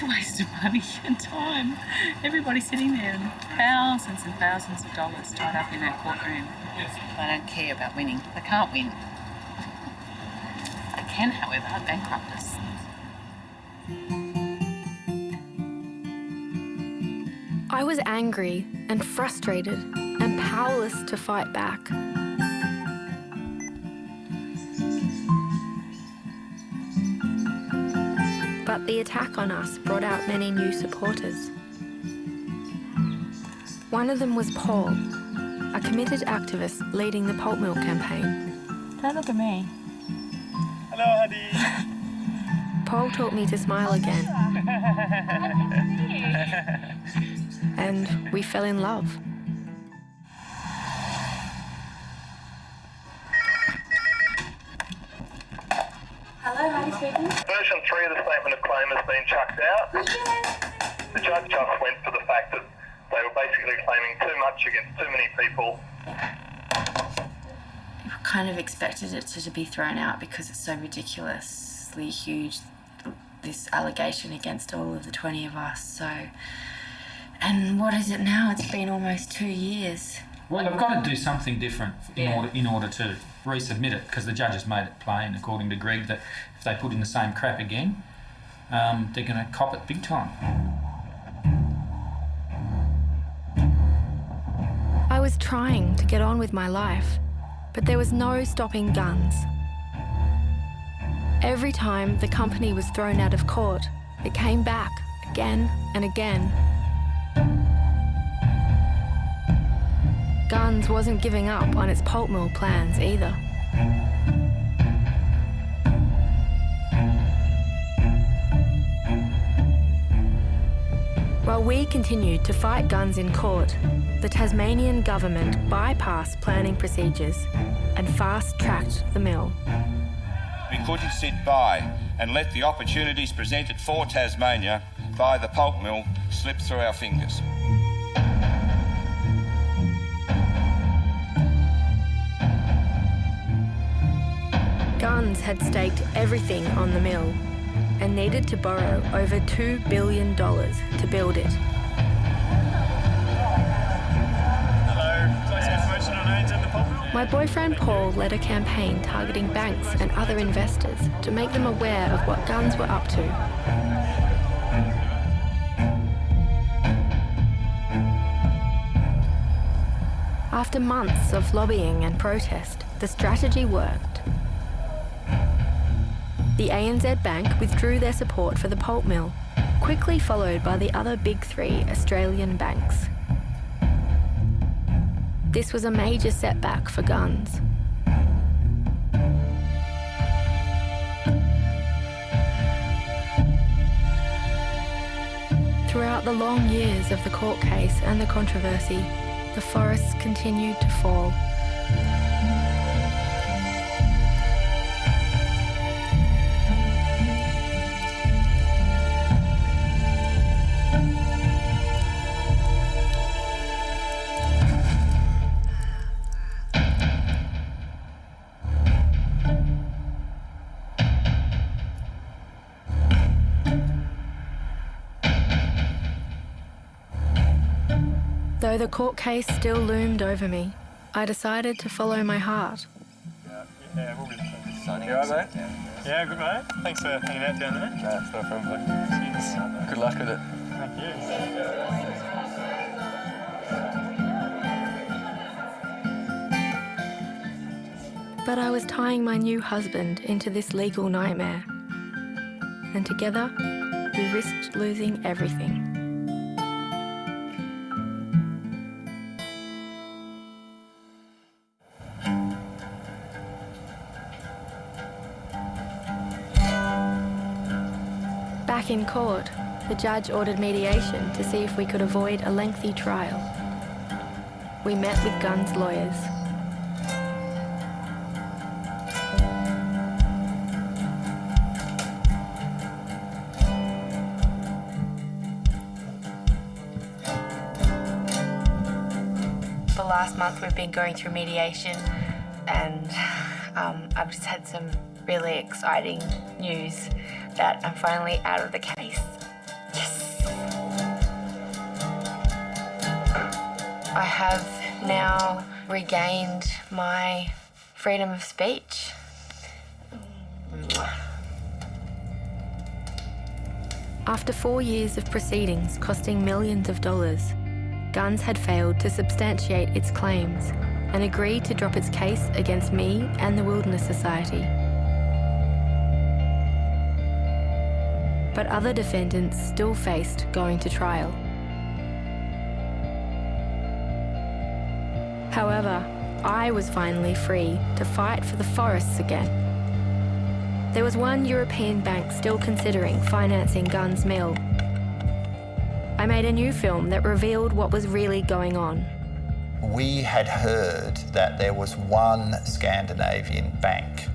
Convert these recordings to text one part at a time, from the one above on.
such a waste of money and time. Everybody's sitting there and thousands and thousands of dollars tied up in that courtroom. I don't care about winning. I can't win. I can, however, bankrupt us. I was angry and frustrated and powerless to fight back. But the attack on us brought out many new supporters. One of them was Paul, a committed activist leading the pulp mill campaign. Don't look at me. Hello, honey. Paul taught me to smile again. And we fell in love. Hello, Maddie speaking. Version 3 of the statement of claim has been chucked out. The judge just went for the fact that they were basically claiming too much against too many people. I kind of expected it to be thrown out because it's so ridiculously huge, this allegation against all of the 20 of us. So, and what is it now? It's been almost 2 years. Well, they've got to do something different in order to resubmit it, because the judge has made it plain, according to Greg, that if they put in the same crap again, they're going to cop it big time. I was trying to get on with my life, but there was no stopping guns. Every time the company was thrown out of court, it came back again and again. Guns wasn't giving up on its pulp mill plans either. While we continued to fight Guns in court, the Tasmanian government bypassed planning procedures and fast-tracked the mill. We couldn't sit by and let the opportunities presented for Tasmania by the pulp mill slip through our fingers. Guns had staked everything on the mill and needed to borrow over $2 billion to build it. My boyfriend Paul led a campaign targeting banks and other investors to make them aware of what Guns were up to. After months of lobbying and protest, the strategy worked. The ANZ Bank withdrew their support for the pulp mill, quickly followed by the other big three Australian banks. This was a major setback for Guns. Throughout the long years of the court case and the controversy, the forests continued to fall. Though the court case still loomed over me, I decided to follow my heart. Yeah, we'll be signing. You alright, mate? Yeah, good, mate. Thanks for hanging out down there. No, it's no problem, buddy. Cheers. Good luck with it. Thank you. But I was tying my new husband into this legal nightmare. And together, we risked losing everything. Back in court, the judge ordered mediation to see if we could avoid a lengthy trial. We met with Guns' lawyers. The last month we've been going through mediation, and I've just had some really exciting news that I'm finally out of the case. I have now regained my freedom of speech. After 4 years of proceedings costing millions of dollars, Guns had failed to substantiate its claims and agreed to drop its case against me and the Wilderness Society. But other defendants still faced going to trial. However, I was finally free to fight for the forests again. There was one European bank still considering financing Guns' mill. I made a new film that revealed what was really going on. We had heard that there was one Scandinavian bank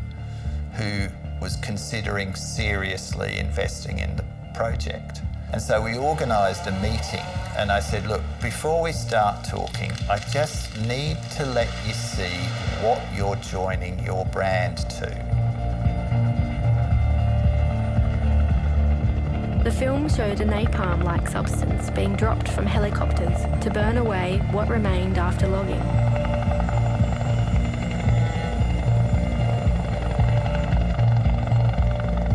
who was considering seriously investing in the project. And so we organised a meeting and I said, look, before we start talking, I just need to let you see what you're joining your brand to. The film showed a napalm-like substance being dropped from helicopters to burn away what remained after logging.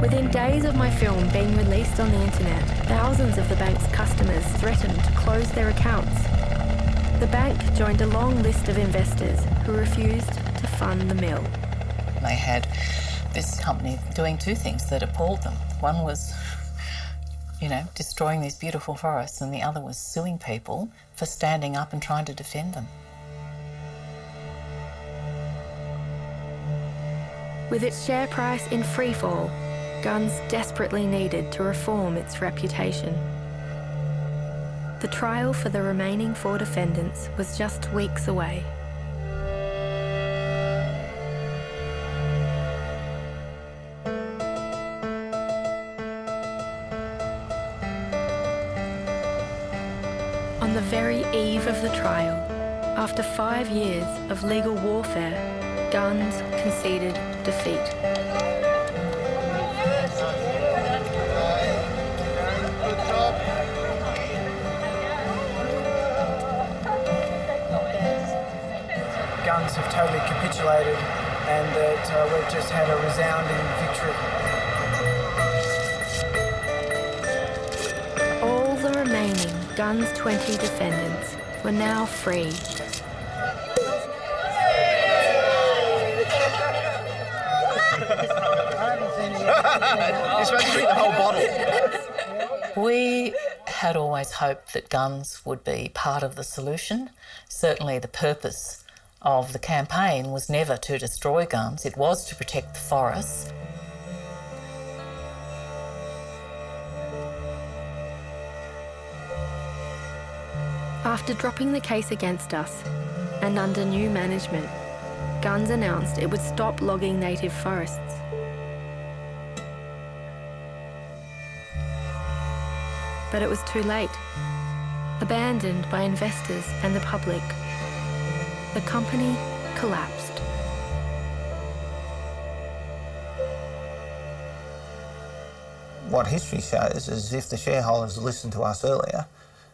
Within days of my film being released on the internet, thousands of the bank's customers threatened to close their accounts. The bank joined a long list of investors who refused to fund the mill. They had this company doing two things that appalled them. One was, destroying these beautiful forests, and the other was suing people for standing up and trying to defend them. With its share price in freefall, Guns desperately needed to reform its reputation. The trial for the remaining 4 defendants was just weeks away. On the very eve of the trial, after 5 years of legal warfare, Guns conceded defeat. Guns have totally capitulated and that we've just had a resounding victory. All the remaining Guns 20 defendants were now free. You're supposed to drink the whole bottle. We had always hoped that Guns would be part of the solution. Certainly the purpose of the campaign was never to destroy Guns, it was to protect the forests. After dropping the case against us, and under new management, Guns announced it would stop logging native forests. But it was too late. Abandoned by investors and the public, the company collapsed. What history shows is if the shareholders had listened to us earlier,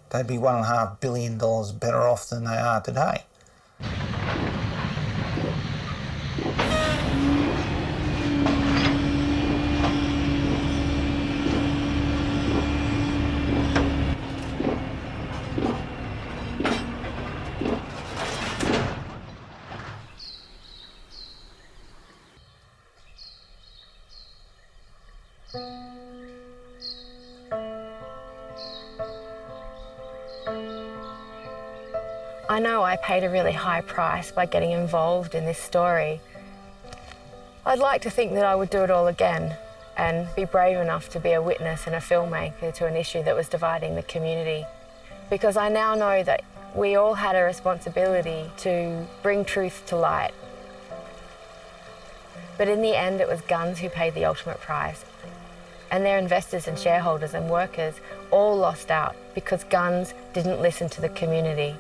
they'd be $1.5 billion better off than they are today. I know I paid a really high price by getting involved in this story. I'd like to think that I would do it all again and be brave enough to be a witness and a filmmaker to an issue that was dividing the community. Because I now know that we all had a responsibility to bring truth to light. But in the end, it was Guns who paid the ultimate price. And their investors and shareholders and workers all lost out because Guns didn't listen to the community.